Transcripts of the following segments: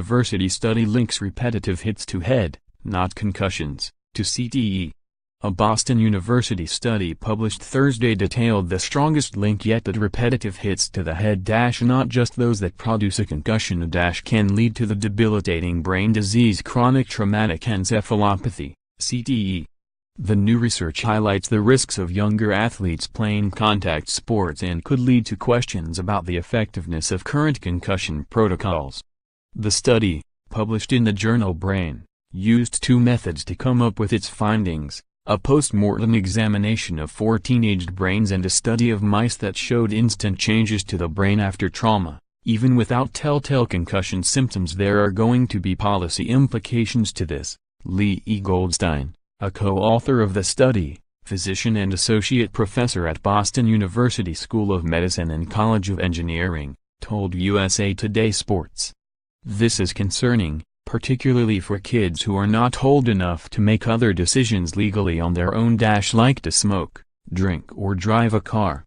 University study links repetitive hits to head, not concussions, to CTE. A Boston University study published Thursday detailed the strongest link yet that repetitive hits to the head - not just those that produce a concussion - can lead to the debilitating brain disease chronic traumatic encephalopathy, CTE. The new research highlights the risks of younger athletes playing contact sports and could lead to questions about the effectiveness of current concussion protocols. The study, published in the journal Brain, used two methods to come up with its findings: a postmortem examination of 4 teenaged brains and a study of mice that showed instant changes to the brain after trauma. Even without telltale concussion symptoms, there are going to be policy implications to this, Lee E. Goldstein, a co-author of the study, physician and associate professor at Boston University School of Medicine and College of Engineering, told USA Today Sports. This is concerning, particularly for kids who are not old enough to make other decisions legally on their own - like to smoke, drink or drive a car.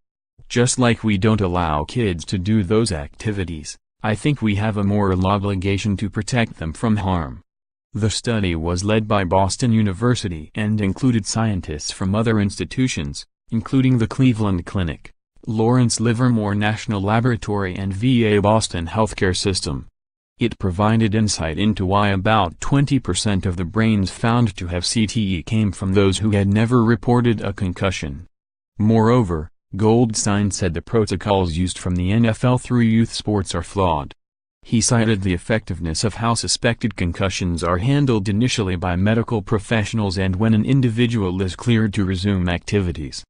Just like we don't allow kids to do those activities, I think we have a moral obligation to protect them from harm. The study was led by Boston University and included scientists from other institutions, including the Cleveland Clinic, Lawrence Livermore National Laboratory and VA Boston Healthcare System. It provided insight into why about 20% of the brains found to have CTE came from those who had never reported a concussion. Moreover, Goldstein said the protocols used from the NFL through youth sports are flawed. He cited the effectiveness of how suspected concussions are handled initially by medical professionals and when an individual is cleared to resume activities.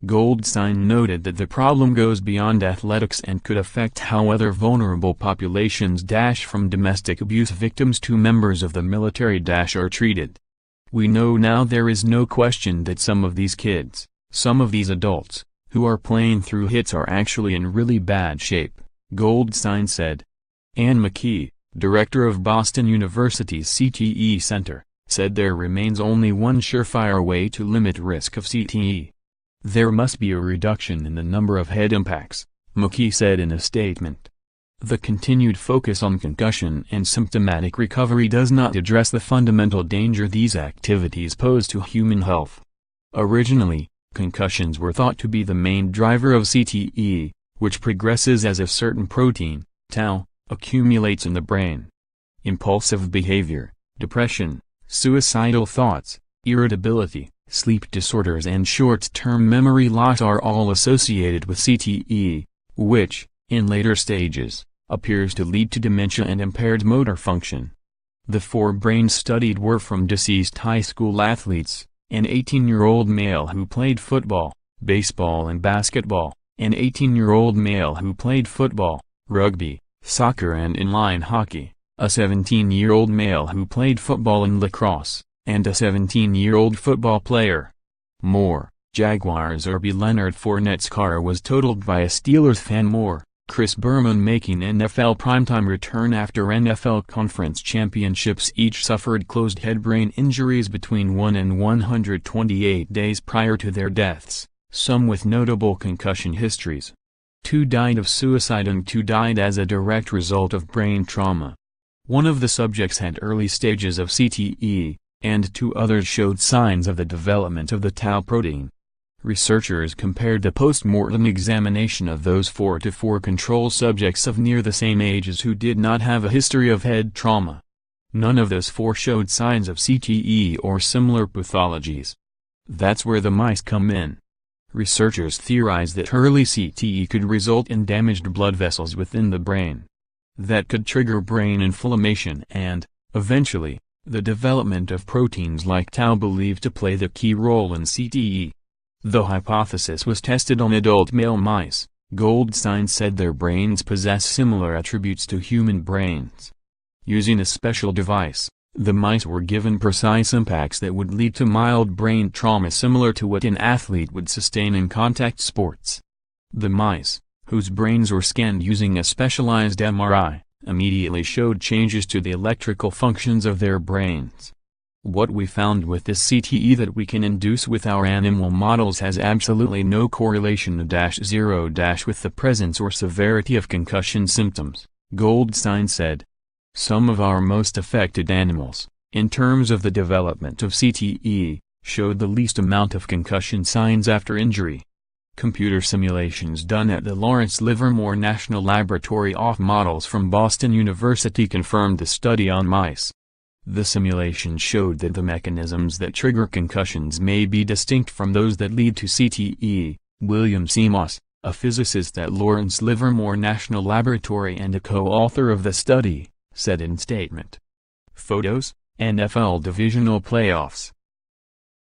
Goldstein noted that the problem goes beyond athletics and could affect how other vulnerable populations - from domestic abuse victims to members of the military - are treated. We know now there is no question that some of these kids, some of these adults, who are playing through hits are actually in really bad shape, Goldstein said. Ann McKee, director of Boston University's CTE Center, said there remains only one surefire way to limit risk of CTE. There must be a reduction in the number of head impacts, McKee said in a statement. The continued focus on concussion and symptomatic recovery does not address the fundamental danger these activities pose to human health. Originally, concussions were thought to be the main driver of CTE, which progresses as a certain protein, tau, accumulates in the brain. Impulsive behavior, depression, suicidal thoughts, irritability, sleep disorders and short-term memory loss are all associated with CTE, which, in later stages, appears to lead to dementia and impaired motor function. The 4 brains studied were from deceased high school athletes, an 18-year-old male who played football, baseball and basketball, an 18-year-old male who played football, rugby, soccer and inline hockey, a 17-year-old male who played football and lacrosse, and a 17-year-old football player. More, Jaguars RB Leonard Fournette's car was totaled by a Steelers fan. More, Chris Berman making NFL primetime return after NFL conference championships each suffered closed-head brain injuries between 1 and 128 days prior to their deaths, some with notable concussion histories. 2 died of suicide and 2 died as a direct result of brain trauma. One of the subjects had early stages of CTE, and 2 others showed signs of the development of the tau protein. Researchers compared the post-mortem examination of those 4 to 4 control subjects of near the same ages who did not have a history of head trauma. None of those 4 showed signs of CTE or similar pathologies. That's where the mice come in. Researchers theorize that early CTE could result in damaged blood vessels within the brain. That could trigger brain inflammation and, eventually, the development of proteins like tau believed to play the key role in CTE. The hypothesis was tested on adult male mice. Goldstein said their brains possess similar attributes to human brains. Using a special device, the mice were given precise impacts that would lead to mild brain trauma similar to what an athlete would sustain in contact sports. The mice, whose brains were scanned using a specialized MRI, immediately showed changes to the electrical functions of their brains. What we found with this CTE that we can induce with our animal models has absolutely no correlation -0- with the presence or severity of concussion symptoms, Goldstein said. Some of our most affected animals, in terms of the development of CTE, showed the least amount of concussion signs after injury. Computer simulations done at the Lawrence Livermore National Laboratory of models from Boston University confirmed the study on mice. The simulation showed that the mechanisms that trigger concussions may be distinct from those that lead to CTE. William C. Moss, a physicist at Lawrence Livermore National Laboratory and a co-author of the study, said in statement. Photos, NFL Divisional Playoffs.